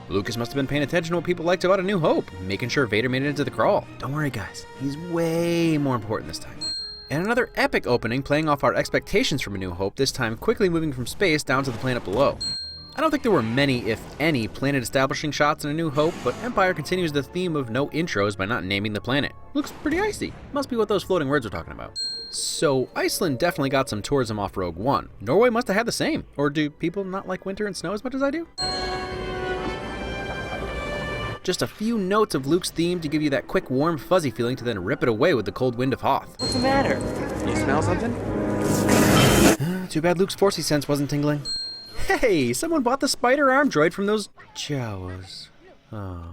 Lucas must have been paying attention to what people liked about A New Hope, making sure Vader made it into the crawl. Don't worry guys, he's way more important this time. And another epic opening playing off our expectations from A New Hope, this time quickly moving from space down to the planet below. I don't think there were many, if any, planet establishing shots in A New Hope, but Empire continues the theme of no intros by not naming the planet. Looks pretty icy. Must be what those floating words are talking about. So Iceland definitely got some tourism off Rogue One. Norway must have had the same. Or do people not like winter and snow as much as I do? Just a few notes of Luke's theme to give you that quick warm fuzzy feeling to then rip it away with the cold wind of Hoth. What's the matter? You smell something? Too bad Luke's forcey sense wasn't tingling. Hey, someone bought the spider arm droid from those Jawas. Oh,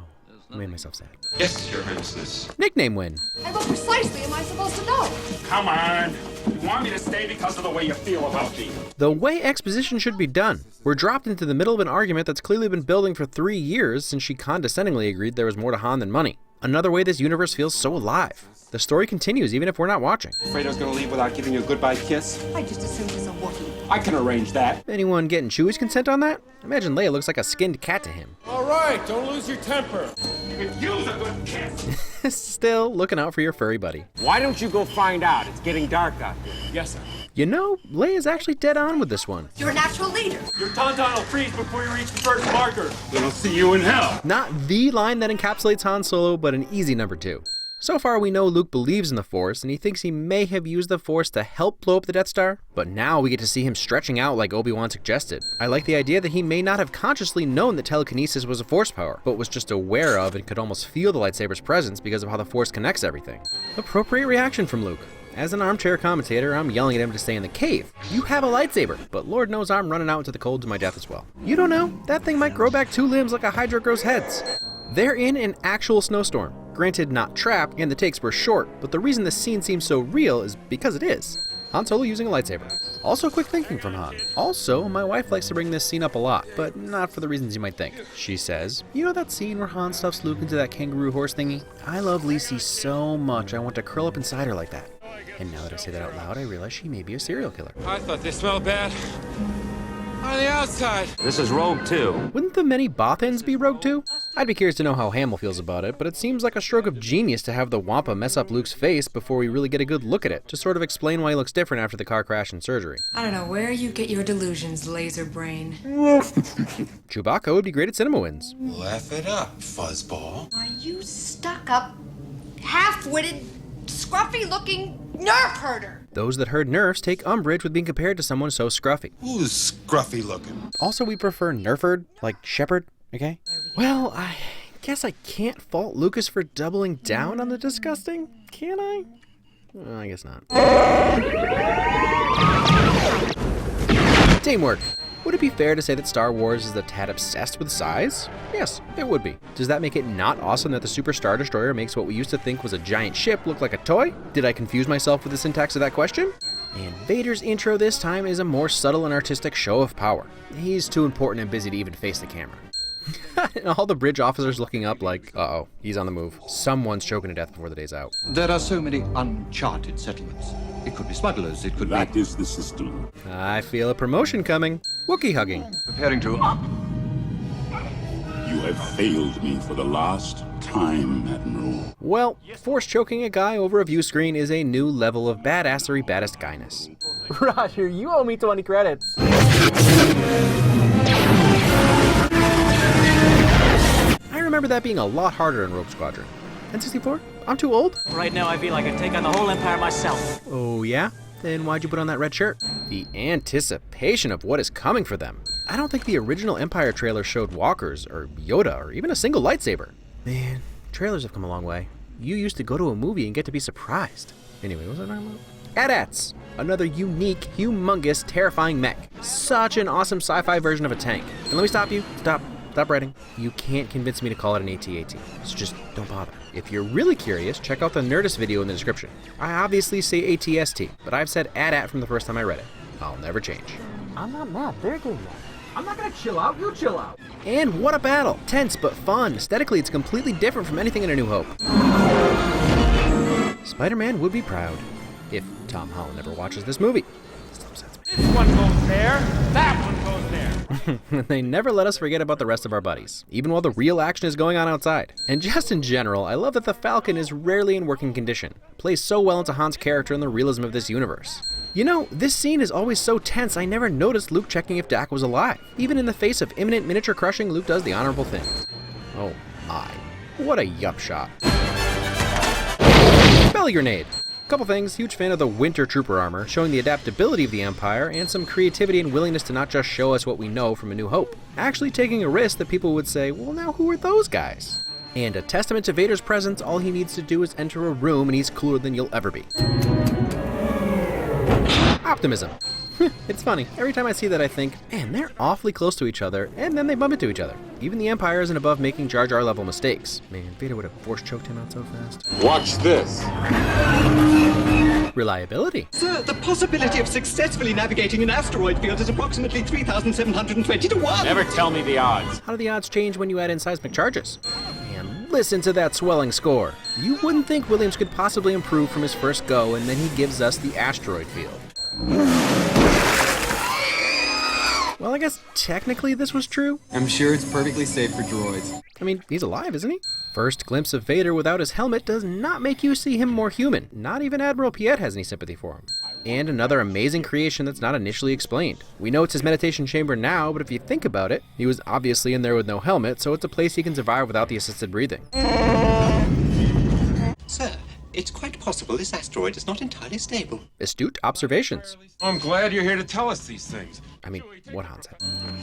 I made myself sad. Yes, Your Highness. Nickname win. And what precisely am I supposed to know? Come on. You want me to stay because of the way you feel about me? The way exposition should be done. We're dropped into the middle of an argument that's clearly been building for 3 years since she condescendingly agreed there was more to Han than money. Another way this universe feels so alive. The story continues even if we're not watching. Afraid I was gonna leave without giving you a goodbye kiss? I just assumed he's a Wookiee. I can arrange that. Anyone getting Chewie's consent on that? Imagine Leia looks like a skinned cat to him. All right, don't lose your temper. You could use a good kiss. Still looking out for your furry buddy. Why don't you go find out? It's getting dark out there. Yes, sir. You know, Leia's actually dead on with this one. You're a natural leader. Your tauntaun will freeze before you reach the first marker. Then I'll see you in hell. Not the line that encapsulates Han Solo, but an easy number 2. So far we know Luke believes in the Force, and he thinks he may have used the Force to help blow up the Death Star, but now we get to see him stretching out like Obi-Wan suggested. I like the idea that he may not have consciously known that telekinesis was a Force power, but was just aware of and could almost feel the lightsaber's presence because of how the Force connects everything. Appropriate reaction from Luke. As an armchair commentator, I'm yelling at him to stay in the cave. You have a lightsaber, but Lord knows I'm running out into the cold to my death as well. You don't know, that thing might grow back 2 limbs like a Hydra grows heads. They're in an actual snowstorm. Granted, not trapped, and the takes were short, but the reason this scene seems so real is because it is. Han Solo using a lightsaber. Also quick thinking from Han. Also, my wife likes to bring this scene up a lot, but not for the reasons you might think. She says, you know that scene where Han stuffs Luke into that kangaroo horse thingy? I love Lacey so much I want to curl up inside her like that. And now that I say that out loud, I realize she may be a serial killer. I thought they smelled bad. On the outside. This is Rogue 2. Wouldn't the many Bothans be Rogue too? I'd be curious to know how Hamill feels about it, but it seems like a stroke of genius to have the Wampa mess up Luke's face before we really get a good look at it, to sort of explain why he looks different after the car crash and surgery. I don't know where you get your delusions, laser brain. Chewbacca would be great at CinemaWins. Laugh it up, fuzzball. Are you stuck-up, half-witted, scruffy-looking nerf herder? Those that heard nerfs take umbrage with being compared to someone so scruffy. Who's scruffy looking? Also, we prefer nerferd, like shepherd, okay? Well, I guess I can't fault Lucas for doubling down on the disgusting, can I? Well, I guess not. Teamwork. Would it be fair to say that Star Wars is a tad obsessed with size? Yes, it would be. Does that make it not awesome that the Super Star Destroyer makes what we used to think was a giant ship look like a toy? Did I confuse myself with the syntax of that question? And Vader's intro this time is a more subtle and artistic show of power. He's too important and busy to even face the camera. And all the bridge officers looking up like, uh-oh, he's on the move. Someone's choking to death before the day's out. There are so many uncharted settlements. It could be smugglers, it could That is the system. I feel a promotion coming. Wookiee hugging. Preparing to... You have failed me for the last time, Admiral. Well, force choking a guy over a view screen is a new level of badassery baddest guyness. Roger, you owe me 20 credits. I remember that being a lot harder in Rogue Squadron. N64? I'm too old? Right now, I feel like I could take on the whole Empire myself. Oh yeah? Then why'd you put on that red shirt? The anticipation of what is coming for them. I don't think the original Empire trailer showed walkers, or Yoda, or even a single lightsaber. Man, trailers have come a long way. You used to go to a movie and get to be surprised. Anyway, what was I talking about? AT-ATs! Another unique, humongous, terrifying mech. Such an awesome sci-fi version of a tank. And let me stop you. Stop writing. You can't convince me to call it an AT-AT. So just don't bother. If you're really curious, check out the Nerdist video in the description. I obviously say ATST, but I've said AT-AT from the first time I read it. I'll never change. I'm not mad. They're getting mad. I'm not gonna chill out. You chill out. And what a battle! Tense but fun. Aesthetically, it's completely different from anything in A New Hope. Spider-Man would be proud. If Tom Holland ever watches this movie. This one goes there, that one goes there. They never let us forget about the rest of our buddies, even while the real action is going on outside. And just in general, I love that the Falcon is rarely in working condition. It plays so well into Han's character and the realism of this universe. You know, this scene is always so tense I never noticed Luke checking if Dak was alive. Even in the face of imminent miniature crushing, Luke does the honorable thing. Oh my, what a yup shot. Belly grenade! Couple things, huge fan of the Winter Trooper armor, showing the adaptability of the Empire, and some creativity and willingness to not just show us what we know from A New Hope. Actually taking a risk that people would say, well now who are those guys? And a testament to Vader's presence, all he needs to do is enter a room and he's cooler than you'll ever be. Optimism. It's funny, every time I see that I think, man, they're awfully close to each other, and then they bump into each other. Even the Empire isn't above making Jar Jar level mistakes. Man, Vader would have force choked him out so fast. Watch this. Reliability. Sir, the possibility of successfully navigating an asteroid field is approximately 3,720 to 1. Never tell me the odds. How do the odds change when you add in seismic charges? And listen to that swelling score. You wouldn't think Williams could possibly improve from his first go, and then he gives us the asteroid field. Well, I guess technically this was true. I'm sure it's perfectly safe for droids. I mean, he's alive, isn't he? First glimpse of Vader without his helmet does not make you see him more human. Not even Admiral Piet has any sympathy for him. And another amazing creation that's not initially explained. We know it's his meditation chamber now, but if you think about it, he was obviously in there with no helmet, so it's a place he can survive without the assisted breathing. Sir, it's quite possible this asteroid is not entirely stable. Astute observations. I'm glad you're here to tell us these things. I mean, what Han said.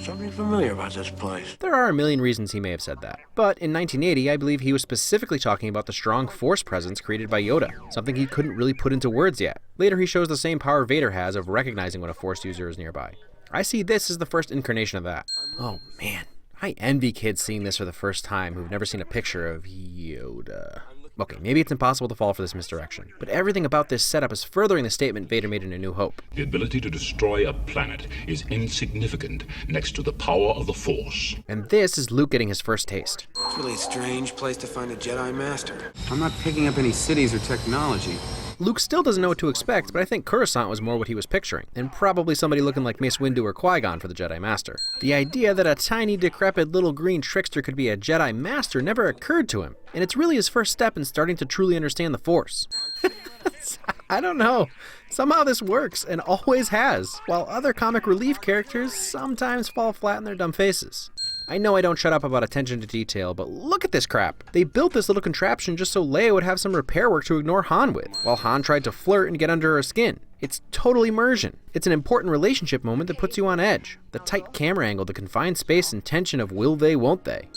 Something familiar about this place. There are a million reasons he may have said that. But in 1980, I believe he was specifically talking about the strong Force presence created by Yoda, something he couldn't really put into words yet. Later, he shows the same power Vader has of recognizing when a Force user is nearby. I see this as the first incarnation of that. Oh man, I envy kids seeing this for the first time who've never seen a picture of Yoda. Okay, maybe it's impossible to fall for this misdirection, but everything about this setup is furthering the statement Vader made in A New Hope. The ability to destroy a planet is insignificant next to the power of the Force. And this is Luke getting his first taste. It's really a strange place to find a Jedi Master. I'm not picking up any cities or technology. Luke still doesn't know what to expect, but I think Coruscant was more what he was picturing, and probably somebody looking like Mace Windu or Qui-Gon for the Jedi Master. The idea that a tiny, decrepit little green trickster could be a Jedi Master never occurred to him, and it's really his first step in starting to truly understand the Force. I don't know. Somehow this works, and always has, while other comic relief characters sometimes fall flat in their dumb faces. I know I don't shut up about attention to detail, but look at this crap. They built this little contraption just so Leia would have some repair work to ignore Han with, while Han tried to flirt and get under her skin. It's total immersion. It's an important relationship moment that puts you on edge. The tight camera angle, the confined space and tension of will they, won't they.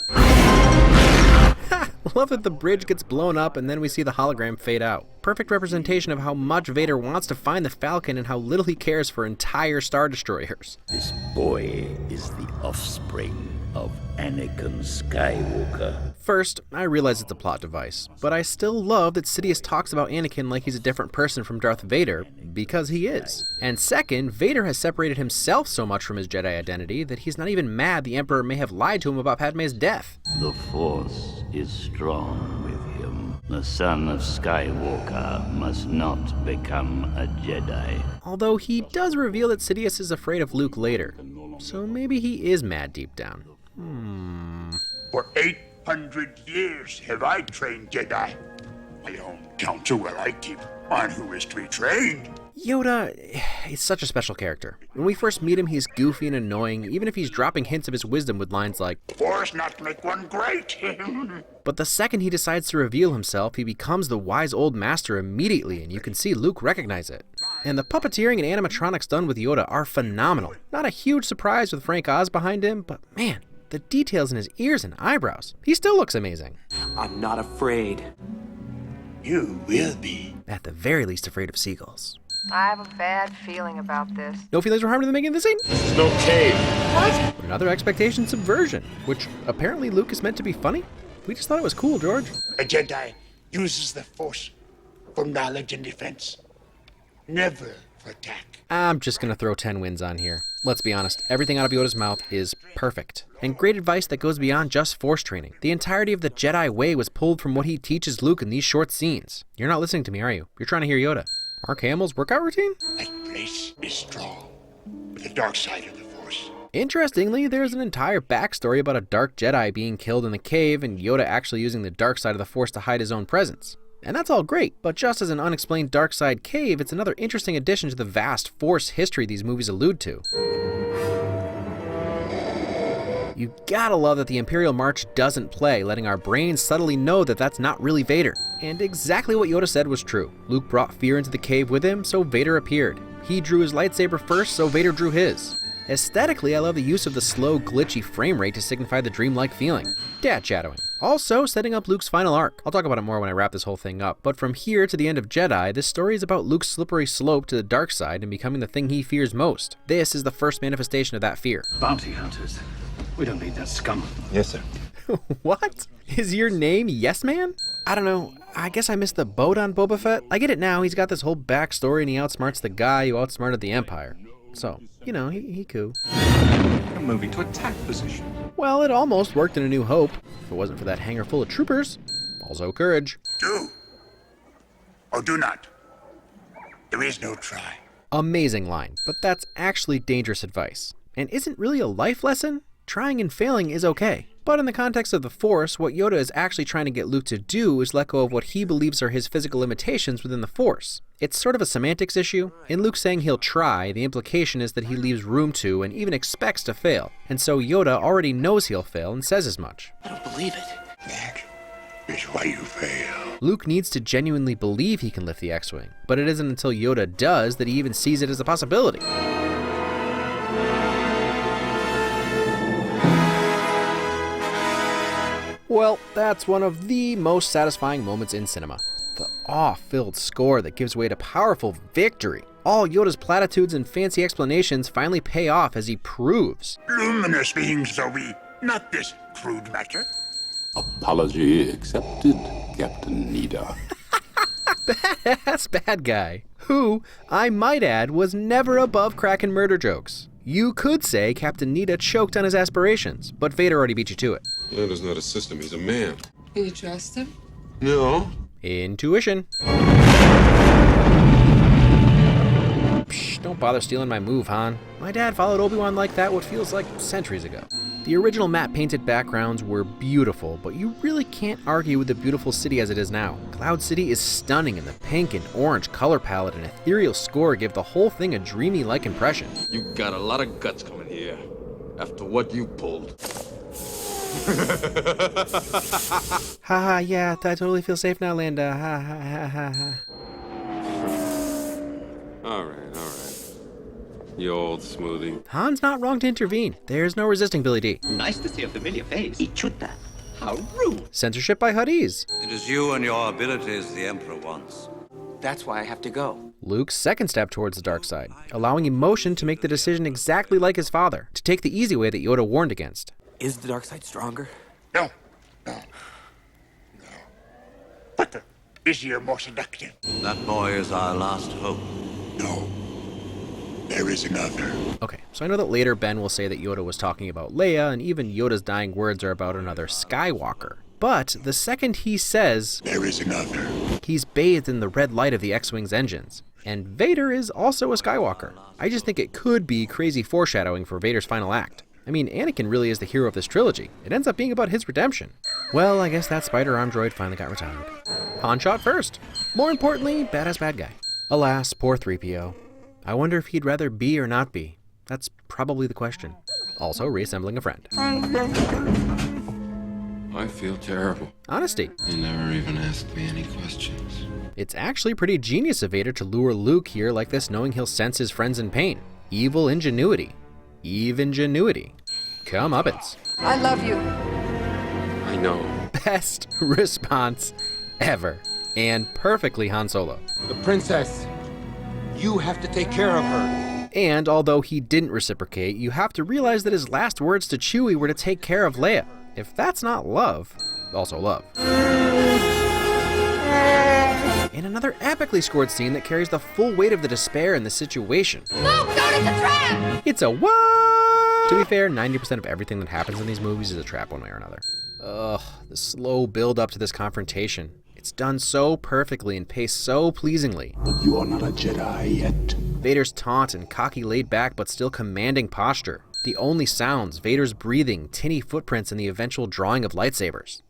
Love that the bridge gets blown up and then we see the hologram fade out. Perfect representation of how much Vader wants to find the Falcon and how little he cares for entire Star Destroyers. This boy is the offspring of Anakin Skywalker. First, I realize it's a plot device, but I still love that Sidious talks about Anakin like he's a different person from Darth Vader, because he is. And second, Vader has separated himself so much from his Jedi identity that he's not even mad the Emperor may have lied to him about Padme's death. The Force is strong with him. The son of Skywalker must not become a Jedi. Although he does reveal that Sidious is afraid of Luke later, so maybe he is mad deep down. For 800 years have I trained Jedi. My own counsel will I keep on who is to be trained. Yoda is such a special character. When we first meet him, he's goofy and annoying, even if he's dropping hints of his wisdom with lines like, "Force not make one great." But the second he decides to reveal himself, he becomes the wise old master immediately, and you can see Luke recognize it. And the puppeteering and animatronics done with Yoda are phenomenal. Not a huge surprise with Frank Oz behind him, but man, the details in his ears and eyebrows. He still looks amazing. I'm not afraid. You will be. At the very least afraid of seagulls. I have a bad feeling about this. No feelings were harmed in the making of the scene? No cave. What? Another expectation subversion, which apparently Luke is meant to be funny? We just thought it was cool, George. A Jedi uses the Force for knowledge and defense, never for attack. I'm just gonna throw 10 wins on here. Let's be honest, everything out of Yoda's mouth is perfect. And great advice that goes beyond just Force training. The entirety of the Jedi way was pulled from what he teaches Luke in these short scenes. You're not listening to me, are you? You're trying to hear Yoda. Mark Hamill's workout routine? That place is strong, with the dark side of the Force. Interestingly, there's an entire backstory about a dark Jedi being killed in the cave and Yoda actually using the dark side of the Force to hide his own presence. And that's all great, but just as an unexplained dark side cave, it's another interesting addition to the vast Force history these movies allude to. You gotta love that the Imperial March doesn't play, letting our brains subtly know that that's not really Vader. And exactly what Yoda said was true. Luke brought fear into the cave with him, so Vader appeared. He drew his lightsaber first, so Vader drew his. Aesthetically, I love the use of the slow, glitchy frame rate to signify the dreamlike feeling. Dad shadowing. Also, setting up Luke's final arc. I'll talk about it more when I wrap this whole thing up, but from here to the end of Jedi, this story is about Luke's slippery slope to the dark side and becoming the thing he fears most. This is the first manifestation of that fear. Bounty hunters. We don't need that scum. Yes, sir. What? Is your name Yes Man? I don't know. I guess I missed the boat on Boba Fett. I get it now. He's got this whole backstory and he outsmarts the guy who outsmarted the Empire. So, you know, he cool. I'm moving to attack position. Well, it almost worked in A New Hope. If it wasn't for that hangar full of troopers. Also courage. Do or do not. There is no try. Amazing line, but that's actually dangerous advice. And isn't really a life lesson? Trying and failing is okay. But in the context of the Force, what Yoda is actually trying to get Luke to do is let go of what he believes are his physical limitations within the Force. It's sort of a semantics issue. In Luke saying he'll try, the implication is that he leaves room to and even expects to fail. And so Yoda already knows he'll fail and says as much. I don't believe it. That is why you fail. Luke needs to genuinely believe he can lift the X-Wing, but it isn't until Yoda does that he even sees it as a possibility. Well, that's one of the most satisfying moments in cinema. The awe-filled score that gives way to powerful victory. All Yoda's platitudes and fancy explanations finally pay off as he proves. Luminous beings are we, not this crude matter. Apology accepted, Captain Nida. Badass bad guy, who, I might add, was never above cracking murder jokes. You could say Captain Nida choked on his aspirations, but Vader already beat you to it. Yoda's not a system, he's a man. Can you trust him? No. Intuition. Psh, don't bother stealing my move, Han. My dad followed Obi-Wan like that what feels like centuries ago. The original matte painted backgrounds were beautiful, but you really can't argue with the beautiful city as it is now. Cloud City is stunning, and the pink and orange color palette and ethereal score give the whole thing a dreamy-like impression. You got a lot of guts coming here, after what you pulled. Haha, yeah, I totally feel safe now, Landa. Ha ha ha ha ha. All right. You old smoothie. Han's not wrong to intervene. There's no resisting Billy D. Nice to see a familiar face. Ichuta. How rude. Censorship by Huttese. It is you and your abilities the Emperor wants. That's why I have to go. Luke's second step towards the dark side, allowing emotion to make the decision exactly like his father, to take the easy way that Yoda warned against. Is the dark side stronger? No. But easier, more seductive. That boy is our last hope. No. There is another. Okay, so I know that later Ben will say that Yoda was talking about Leia, and even Yoda's dying words are about another Skywalker. But the second he says, there is another, he's bathed in the red light of the X-Wing's engines. And Vader is also a Skywalker. I just think it could be crazy foreshadowing for Vader's final act. I mean, Anakin really is the hero of this trilogy. It ends up being about his redemption. Well, I guess that spider-arm droid finally got retired. Han shot first. More importantly, badass bad guy. Alas, poor 3PO. I wonder if he'd rather be or not be. That's probably the question. Also, reassembling a friend. I feel terrible. Honesty. You never even asked me any questions. It's actually pretty genius of Vader to lure Luke here like this, knowing he'll sense his friends in pain. Evil ingenuity. Eve-ingenuity. Comeuppance. I love you. I know. Best response ever. And perfectly Han Solo. The princess. You have to take care of her. And although he didn't reciprocate, you have to realize that his last words to Chewie were to take care of Leia. If that's not love, also love. And another epically scored scene that carries the full weight of the despair in the situation. Luke, don't, it's a trap! It's a what? To be fair, 90% of everything that happens in these movies is a trap one way or another. Ugh, the slow build up to this confrontation. It's done so perfectly and paced so pleasingly. You are not a Jedi yet. Vader's taunt and cocky laid back but still commanding posture. The only sounds, Vader's breathing, tinny footprints, and the eventual drawing of lightsabers.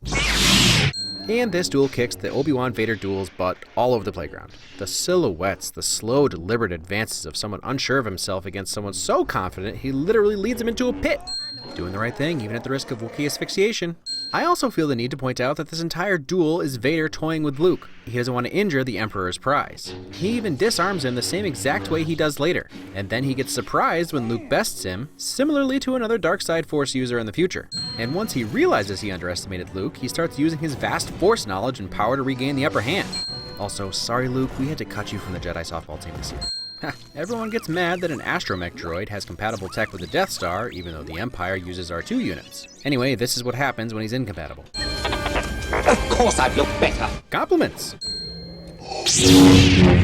And this duel kicks the Obi-Wan Vader duel's butt all over the playground. The silhouettes, the slow, deliberate advances of someone unsure of himself against someone so confident he literally leads him into a pit. Doing the right thing, even at the risk of Wookiee asphyxiation. I also feel the need to point out that this entire duel is Vader toying with Luke. He doesn't want to injure the Emperor's prize. He even disarms him the same exact way he does later. And then he gets surprised when Luke bests him, similarly to another dark side Force user in the future. And once he realizes he underestimated Luke, he starts using his vast Force knowledge and power to regain the upper hand. Also, sorry Luke, we had to cut you from the Jedi softball team this year. Everyone gets mad that an astromech droid has compatible tech with the Death Star, even though the Empire uses R2 units. Anyway, this is what happens when he's incompatible. Of course I've looked better. Compliments!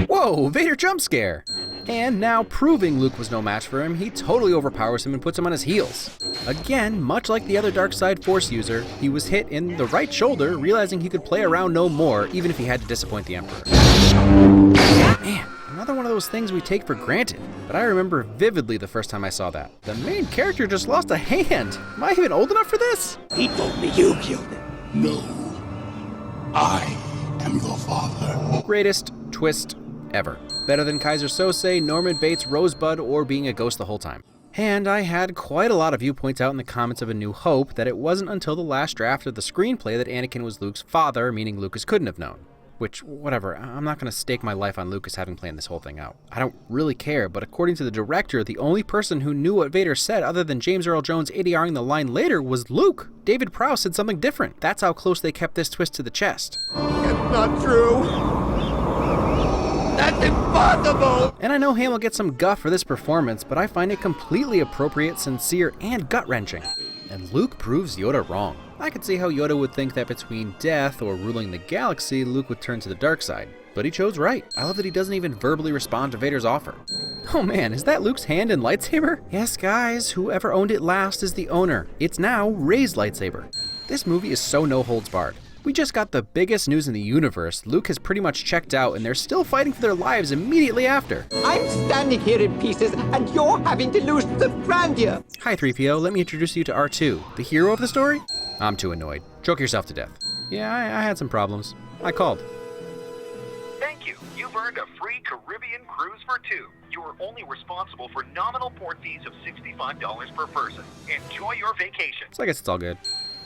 Whoa, Vader jump scare! And now, proving Luke was no match for him, he totally overpowers him and puts him on his heels. Again, much like the other dark side Force user, he was hit in the right shoulder, realizing he could play around no more, even if he had to disappoint the Emperor. Man, another one of those things we take for granted, but I remember vividly the first time I saw that. The main character just lost a hand. Am I even old enough for this? He told me you killed him. No. I am your father. Greatest twist ever. Better than Kaiser Sose, Norman Bates, Rosebud, or being a ghost the whole time. And I had quite a lot of you point out in the comments of A New Hope that it wasn't until the last draft of the screenplay that Anakin was Luke's father, meaning Lucas couldn't have known. Which, whatever, I'm not going to stake my life on Lucas having planned this whole thing out. I don't really care, but according to the director, the only person who knew what Vader said other than James Earl Jones ADRing the line later was Luke. David Prowse said something different. That's how close they kept this twist to the chest. It's not true. That's impossible! And I know Hamill gets some guff for this performance, but I find it completely appropriate, sincere, and gut-wrenching. And Luke proves Yoda wrong. I could see how Yoda would think that between death or ruling the galaxy, Luke would turn to the dark side. But he chose right. I love that he doesn't even verbally respond to Vader's offer. Oh man, is that Luke's hand and lightsaber? Yes guys, whoever owned it last is the owner. It's now Rey's lightsaber. This movie is so no holds barred. We just got the biggest news in the universe. Luke has pretty much checked out and they're still fighting for their lives immediately after. I'm standing here in pieces and you're having to lose the grandeur. Hi 3PO, let me introduce you to R2, the hero of the story? I'm too annoyed. Choke yourself to death. Yeah, I had some problems. I called. Thank you. You've earned a free Caribbean cruise for two. You are only responsible for nominal port fees of $65 per person. Enjoy your vacation. So I guess it's all good.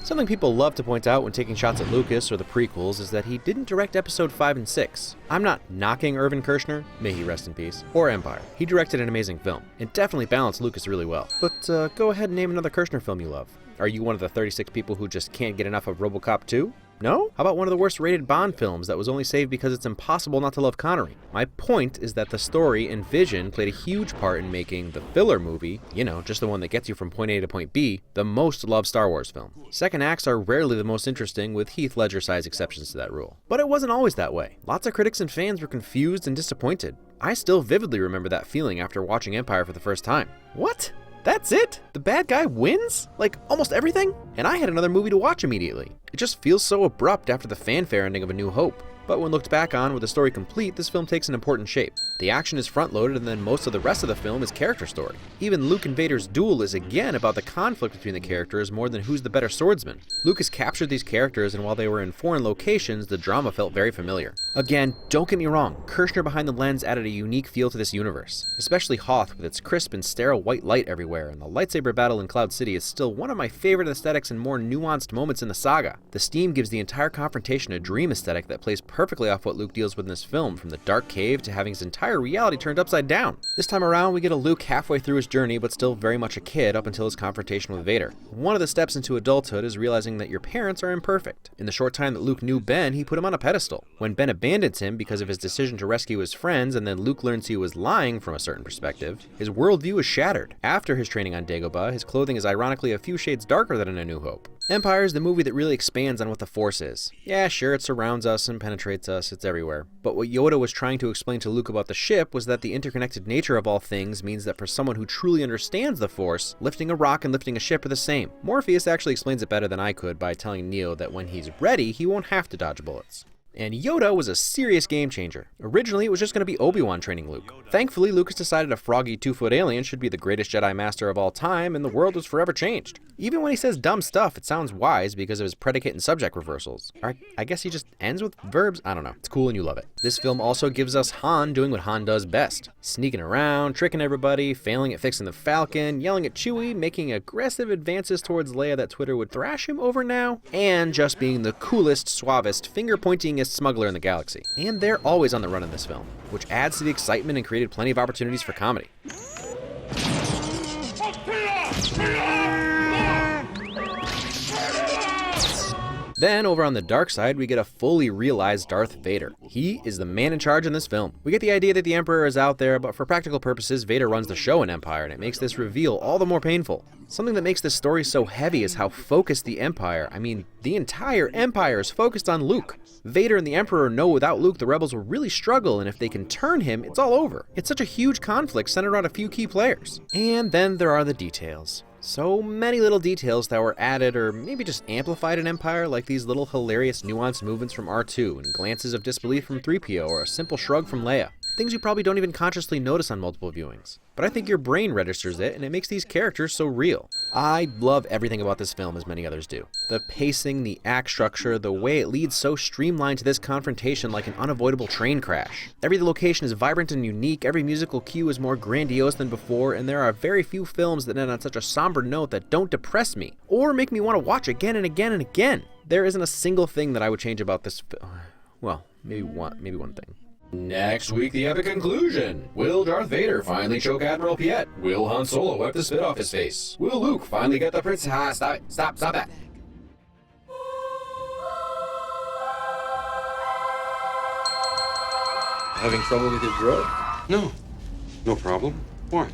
Something people love to point out when taking shots at Lucas or the prequels is that he didn't direct episode 5 and 6. I'm not knocking Irvin Kershner, may he rest in peace, or Empire. He directed an amazing film, and definitely balanced Lucas really well. But go ahead and name another Kershner film you love. Are you one of the 36 people who just can't get enough of RoboCop 2? No? How about one of the worst rated Bond films that was only saved because it's impossible not to love Connery? My point is that the story and vision played a huge part in making the filler movie, you know, just the one that gets you from point A to point B, the most loved Star Wars film. Second acts are rarely the most interesting, with Heath Ledger-sized exceptions to that rule. But it wasn't always that way. Lots of critics and fans were confused and disappointed. I still vividly remember that feeling after watching Empire for the first time. What? That's it? The bad guy wins? Like, almost everything? And I had another movie to watch immediately. It just feels so abrupt after the fanfare ending of A New Hope. But when looked back on with the story complete, this film takes an important shape. The action is front-loaded and then most of the rest of the film is character story. Even Luke and Vader's duel is again about the conflict between the characters more than who's the better swordsman. Lucas captured these characters and while they were in foreign locations, the drama felt very familiar. Again, don't get me wrong, Kershner behind the lens added a unique feel to this universe. Especially Hoth with its crisp and sterile white light everywhere, and the lightsaber battle in Cloud City is still one of my favorite aesthetics and more nuanced moments in the saga. The steam gives the entire confrontation a dream aesthetic that plays perfectly off what Luke deals with in this film, from the dark cave to having his entire reality turned upside down. This time around, we get a Luke halfway through his journey, but still very much a kid up until his confrontation with Vader. One of the steps into adulthood is realizing that your parents are imperfect. In the short time that Luke knew Ben, he put him on a pedestal. When Ben abandons him because of his decision to rescue his friends, and then Luke learns he was lying from a certain perspective, his worldview is shattered. After his training on Dagobah, his clothing is ironically a few shades darker than in A New Hope. Empire is the movie that really expands on what the Force is. Yeah, sure, it surrounds us and penetrates us, it's everywhere. But what Yoda was trying to explain to Luke about the ship was that the interconnected nature of all things means that for someone who truly understands the Force, lifting a rock and lifting a ship are the same. Morpheus actually explains it better than I could by telling Neo that when he's ready, he won't have to dodge bullets. And Yoda was a serious game changer. Originally, it was just going to be Obi-Wan training Luke. Thankfully, Lucas decided a froggy 2-foot alien should be the greatest Jedi Master of all time, and the world was forever changed. Even when he says dumb stuff, it sounds wise because of his predicate and subject reversals. Or I guess he just ends with verbs? I don't know. It's cool and you love it. This film also gives us Han doing what Han does best. Sneaking around, tricking everybody, failing at fixing the Falcon, yelling at Chewie, making aggressive advances towards Leia that Twitter would thrash him over now, and just being the coolest, suavest, finger-pointingest smuggler in the galaxy. And they're always on the run in this film, which adds to the excitement and created plenty of opportunities for comedy. Then, over on the dark side, we get a fully realized Darth Vader. He is the man in charge in this film. We get the idea that the Emperor is out there, but for practical purposes, Vader runs the show in Empire, and it makes this reveal all the more painful. Something that makes this story so heavy is how focused the Empire, the entire Empire is focused on Luke. Vader and the Emperor know without Luke, the rebels will really struggle, and if they can turn him, it's all over. It's such a huge conflict centered around a few key players. And then there are the details. So many little details that were added or maybe just amplified in Empire, like these little hilarious nuanced movements from R2 and glances of disbelief from 3PO or a simple shrug from Leia. Things you probably don't even consciously notice on multiple viewings. But I think your brain registers it and it makes these characters so real. I love everything about this film as many others do. The pacing, the act structure, the way it leads so streamlined to this confrontation like an unavoidable train crash. Every location is vibrant and unique, every musical cue is more grandiose than before, and there are very few films that end on such a somber note that don't depress me, or make me want to watch again and again and again. There isn't a single thing that I would change about this film. Well, maybe one thing. Next week, the epic conclusion. Will Darth Vader finally choke Admiral Piet? Will Han Solo wipe the spit off his face? Will Luke finally get the prince? Stop it. Stop that. Having trouble with your drug? No problem. Why?